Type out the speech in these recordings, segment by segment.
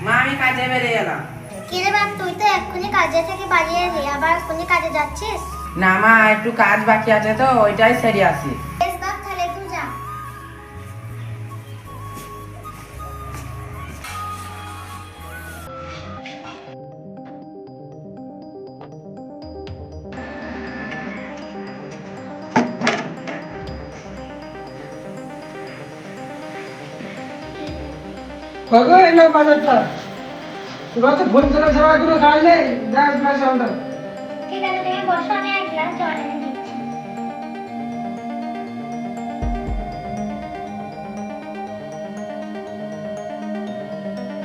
মা আমি কাজে বেরিয়ে গেলাম। কি রে বাপ, তুই তো এক্ষুনি কাজে থেকে বাড়ি এলি, আবার এক্ষুনি কাজে যাচ্ছিস? না মা, একটু কাজ বাকি আছে তো, ওইটাই সেরে আসি। বেশ বাপ, তাহলে তুই যা। কবে এলো বাজারটা? তোরা তো ফোন করে সবাই করে খাইলে যা গ্লাস আনতে। ঠিক আছে, তুমি বসো, আমি এক গ্লাস জল এনে দিচ্ছি।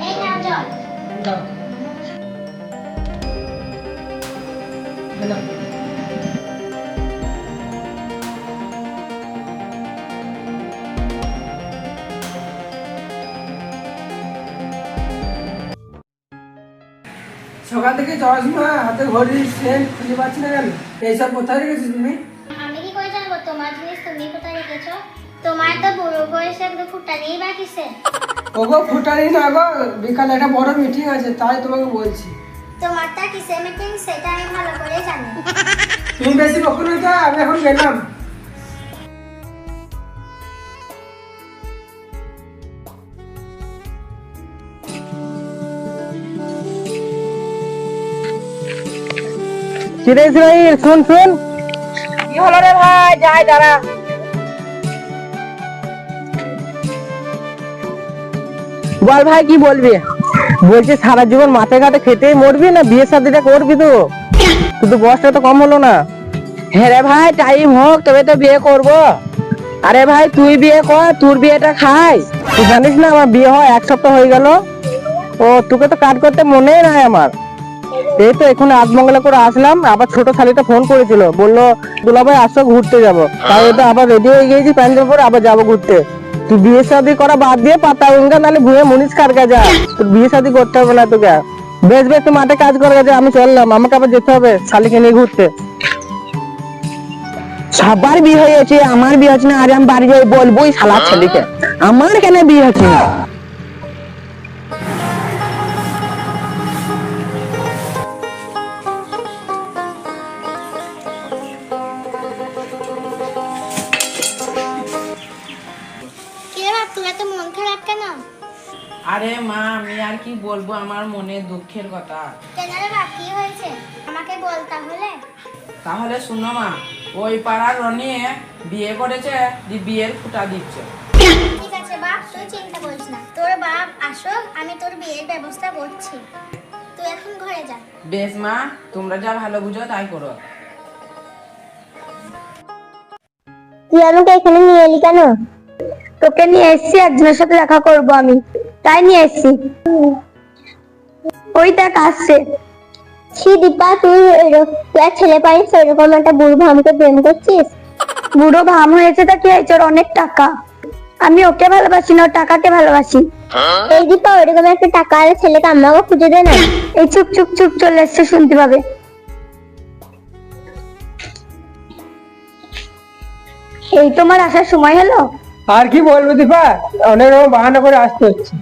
এই নাও জল। দাও। দিলাম। সকাল থেকে চশমা হাতে ঘড়ি সেন্ট খুঁজে পাচ্ছি না কেন? এইসব কোথায় রেখেছিস তুমি? আমি কি করে জানবো তোমার জিনিস তুমি কোথায় রেখেছো? তোমার তো বুড়ো বয়সে একদম ফুটানিই বাকিছে। ওগো ফুটানি না গো, বিকালে একটা বড় মিটিং আছে তাই তোমাকে বলছি। তোমারটা কিসের মিটিং সেটা আমি ভালো করে জানি। তুমি বেশি বকুন তো, আমি এখন গেলাম। কিরে ইসরাইল, শুন শুন। কি হলো রে ভাই? যাই দাঁড়া। বল ভাই, কি বলবি? বলছি সারা জীবন মাঠে ঘাটে খেতেই মরবি না বিয়ে শাদিটা করবি? তো কিন্তু বয়সটা তো কম হলো না। হ্যাঁ রে ভাই, টাইম হোক তবে তো বিয়ে করব। আরে ভাই তুই বিয়ে কর, তোর বিয়েটা খাই। তুই জানিস না আমার বিয়ে হয় 1 সপ্তাহ হয়ে গেল। ও তোকে তো কাজ করতে মনেই নাই আমার। এই তো এখন আজমঙ্গলা করে আসলাম, আবার ছোট শালিটা ফোন করেছিল, বললো দুলাভাই আসো ঘুরতে যাবো। তাই তো আবার রেডি হয়ে গেছি, প্যান্ডেল পরে আবার যাবো ঘুরতে। তুই বিয়ে শাদী করা বাদ দিয়ে পাতা উঙ্গা নাহলে ভুয়ে মুনিশ কার যা। তোর বিয়ে শাদী করতে হবে না তোকে। বেশ বেশ, তুই মাঠে কাজ করে গেছে, আমি চললাম, আমাকে আবার যেতে হবে শালিকে নিয়ে ঘুরতে। সবার বিয়ে হয়েছে, আমার বিয়ে হচ্ছে না। আরে আমি বাড়ি যাই বলবো ওই শালা ছেলেকে আমার কেন বিয়ে হচ্ছে না। কি রে বাপ, তুমি এত মন খারাপ কেন? আরে মা, আমি আর কি বলবো আমার মনে দুঃখের কথা। কেন রে বাপ, কি হয়েছে আমাকে বল তাহলে। তাহলে শুনো মা, ওই পাড়ার রনিয়ে বিয়ে করেছে, যে বিয়ের ফুটা দিচ্ছে। ঠিক আছে বাপ, তুই চিন্তা করিস না, তোর বাপ আসো, আমি তোর বিয়ের ব্যবস্থা করছি। তুই এখন ঘরে যা। বেশ মা, তোমরা যা ভালো বুঝো তাই করো। তুই আমাকে এখানে নিয়ে এলি কেন? তোকে নিয়ে এসেছি একজনের সাথে দেখা করব আমি, তাই নিয়ে এসেছি। ওই দেখ আসছে। ছি দীপা, তুই তুই ছেলে পাইস এরকম একটা বুড়ো ভামকে প্রেম করছিস? বুড়ো ভাম হয়েছে তা কি হয়েছে, ওর অনেক টাকা। আমি ওকে ভালোবাসি না, ওর টাকাকে ভালোবাসি। এই দীপা, ওইরকম একটা টাকা আর ছেলেকে আমাকে খুঁজে দে না। এই চুপ চুপ চুপ, চলে এসছে, শুনতে পাবে। এই তোমার আসার সময় হলো? আর কি বলবো দীপা, অনেক রকম বাহানা করে আসতে হচ্ছে।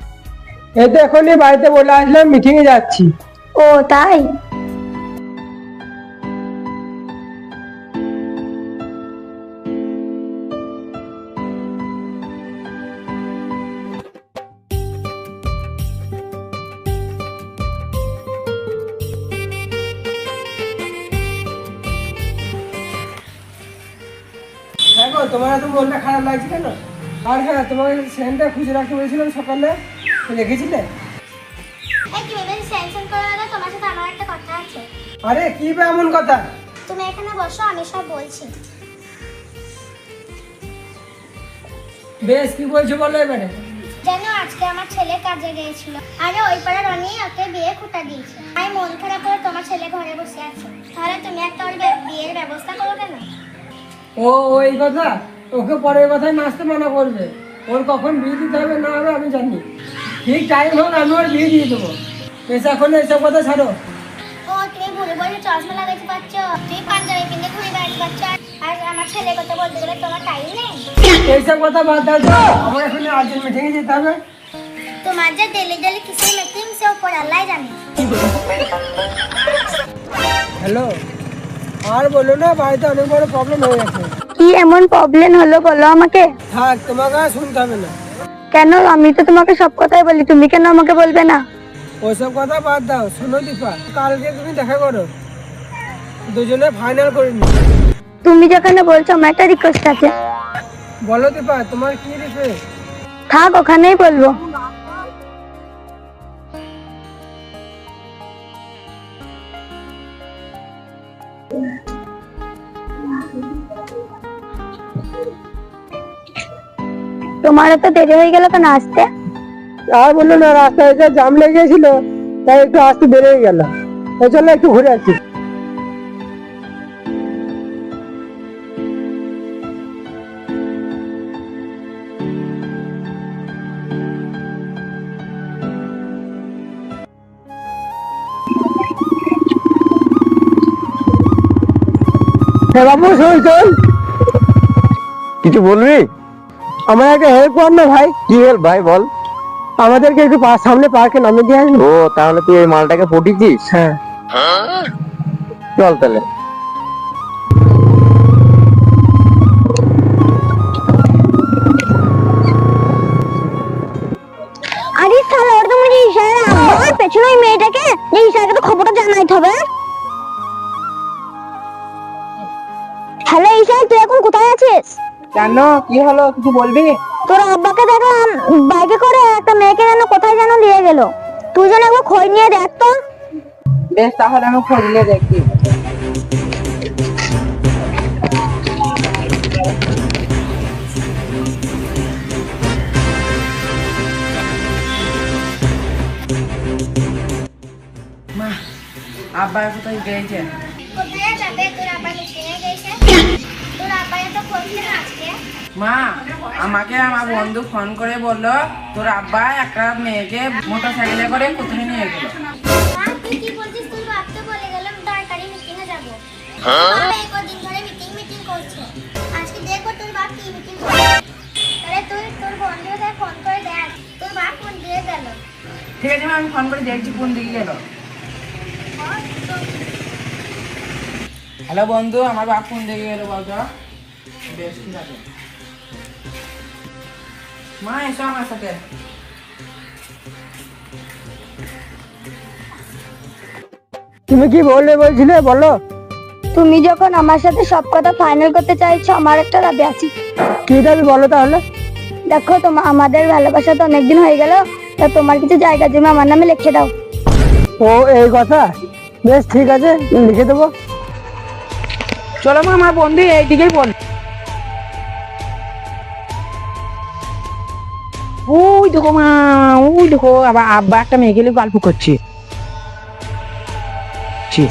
এই তো এখনই বাড়িতে বলে আসলাম মিটিং এ যাচ্ছি। ও তাই? হ্যাঁ গো, তোমার এত মনটা খারাপ লাগছে কেন? আর হ্যাঁ, তোমাকে সেন্টটা খুঁজে রাখতে বলেছিলাম সকালে, রেখেছিলে? এই তুমি বেশি টেনশন করো না, তোমার সাথে আমার একটা কথা আছে। আরে কি বা এমন কথা? তুমি এখানে বসো, আমি সব বলছি। বেশ, কি বলছো বলো এবারে। জানো আজকে আমার ছেলে কাজে গিয়েছিল, আরে ওই পাড়ার রনি ওকে বিয়ে খুঁটা দিয়েছে। আমি মন খারাপ করে তোমার ছেলে ঘরে বসে আছে, তাহলে তুমি একটা ওর বিয়ের ব্যবস্থা করো কেন? ও ওই কথা, ওকে পরের কথায় নাচতে মানা করবে। ওর কখন বিয়ে দিতে হবে না হবে আমি জানি। ঠিক টাইম হোক আমি ওর বিয়ে দিয়ে দেবো। বেশ, এখন এইসব কথা ছাড়ো। ও তুমি বুড়ো বয়সে চশমা লাগাতে পারছো, তুমি পাঞ্জাবি কিনে ঘুরে বেড়াতে পারছো, আর আমার ছেলের কথা বলতে গেলে তোমার টাইম নেই। এইসব কথা বাদ দাও তো, আমার এখন আর্জেন্ট মিটিংয়ে যেতে হবে। তোমার যে ডেলি ডেলি কিসের মিটিং সে উপর আল্লাহ জানে। হ্যালো, আর বলো না, বাড়িতে অনেক বড় প্রবলেম হয়ে গেছে। কি এমন প্রবলেম হলো বলো আমাকে। থাক, তোমাকে আর শুনতে হবে না। কেন? আমি তো তোমাকে সব কথাই বলি, তুমি কেন আমাকে বলবে না? ওইসব কথা বাদ দাও। শোনো দীপা, কালকে তুমি দেখা করো, দুজনে ফাইনাল করে নি। তুমি যেখানে বলছো আমার একটা রিকোয়েস্ট আছে। বলো দীপা, তোমার কি রিকোয়েস্ট? থাক, ওখানেই বলবো। তোমার তো দেরি হয়ে গেল কেন আসতে? আর বললো না, রাস্তায় জাম লেগেছিল, তাই একটু আসতে দেরি হয়ে গেল। চলো একটু ঘুরে আসি। হ্যাঁ বাবু, শোন শোন, কিছু বলবি? আমার একটা হেল্প কর না ভাই। কি হেল্প ভাই বল? আমাদেরকে একটু সামনে পার্কে নামিয়ে দিয়ে আসবি? ও, তাহলে তুই এই মালটাকে পটিয়েছিস? হ্যাঁ। চল তাহলে। আরে শালা, ওর তো মনে হয় ইশারা। আমার পেছনে ওই মেয়েটাকে, এই ইশারাকে তো খবরটা জানাইতে হবে। হ্যালো ইশারা, তুই এখন কোথায় আছিস? কেন, কি হলো, কিছু বলবি? তোর আব্বাকে দেখলাম বাইকে করে একটা মেয়েকে যেন কোথায় যেন নিয়ে গেল। তুই যেন একবার খোঁজ নিয়ে দেখ তো। বেশ, তাহলে আমি খোঁজ নিয়ে দেখি। মা, আব্বা কোথায় গিয়েছে? কোথায় যাবে? তোর আব্বা নিয়ে গেছে। তোর আব্বা তো খোঁজ নিয়ে আজকে। মা, আমাকে আমার বন্ধু ফোন করে বললো তোর আব্বা একটা মেয়েকে মোটর সাইকেলে করে কোথায় নিয়ে গেল। মা, তুই কি বলছিস? তুই বাপ তো বলে গেলাম দরকারি মিটিং এ যাব। বাবা এই কদিন ধরে মিটিং করছে। আজকে দেখো তোর বাপ কি মিটিং করছে। আরে তুই তোর বন্ধুকে ফোন করে দেখ, তোর বাপ ফোন দিয়ে গেল। ঠিক আছে মা, আমি ফোন করে দেখছি কোন দিকে গেল। হ্যালো বন্ধু, আমার বাপ কোন দিকে গেল বলতো? বেশ, ঠিক আছে। মা, এসো আমার সাথে। তুমি কি বলছিলে বলো। তুমি যখন আমার সাথে সব কথা ফাইনাল করতে চাইছো, আমার একটা দাবি আছে। কি দাবি বলো তাহলে। দেখো, তোমার আমাদের ভালোবাসা তো অনেকদিন হয়ে গেল, তা তোমার কিছু জায়গা জমি আমার নামে লিখে দাও। ও, এই কথা। বেশ, ঠিক আছে, লিখে দেবো। চলো মা, আমার বন্ধু এইদিকেই বল। ওই দেখো মা, ওই দেখো আবার আব্বা একটা মেয়ে গেলে গল্প করছে।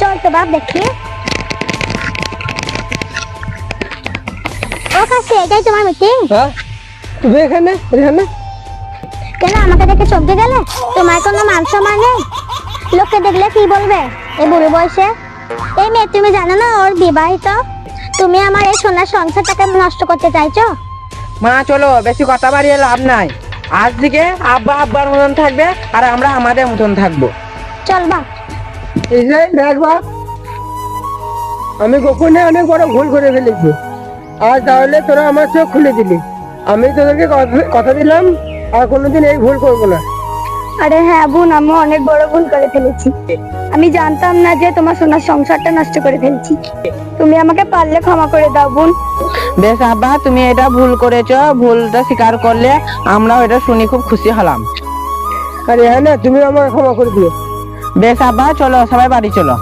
চল তো বাপ দেখি। ও কাছে, এটাই তোমার মিটিং? হ্যাঁ, তুমি এখানে? কেন আমাকে দেখে চমকে গেলে? তোমার কোনো মান সম্মান নেই? লোকে দেখলে কি বলবে এই বুড়ো বয়সে? এই মেয়ে, তুমি জানো না ওর বিবাহিত? তুমি আমার এই সোনার সংসারটাকে নষ্ট করতে চাইছো? মা চলো, বেশি কথা বাড়িয়ে লাভ নাই। আজ থেকে আব্বা আব্বার মতন থাকবে আর আমরা আমাদের মতন থাকবো। চল বাপ। এই যে দেখ বাপ, আমি গোপনে অনেক বড় ভুল করে ফেলেছি। আজ তাহলে তোরা আমার চোখ খুলে দিলি। আমি তোদেরকে কথা দিলাম আর কোনোদিন এই ভুল করবো না। আরে হ্যাঁ বোন, আমি অনেক বড় ভুল করে ফেলেছি। আমি জানতাম না যে তোমার সোনার সংসারটা নষ্ট করে ফেলছি। তুমি আমাকে পারলে ক্ষমা করে দাও বোন। বেশ আব্বা, তুমি এটা ভুল করেছো, ভুলটা স্বীকার করলে আমরাও এটা শুনি খুব খুশি হলাম। আরে হ্যাঁ না, তুমি আমাকে ক্ষমা করে দিও। বেশ আব্বা, চলো সবাই বাড়ি চলো।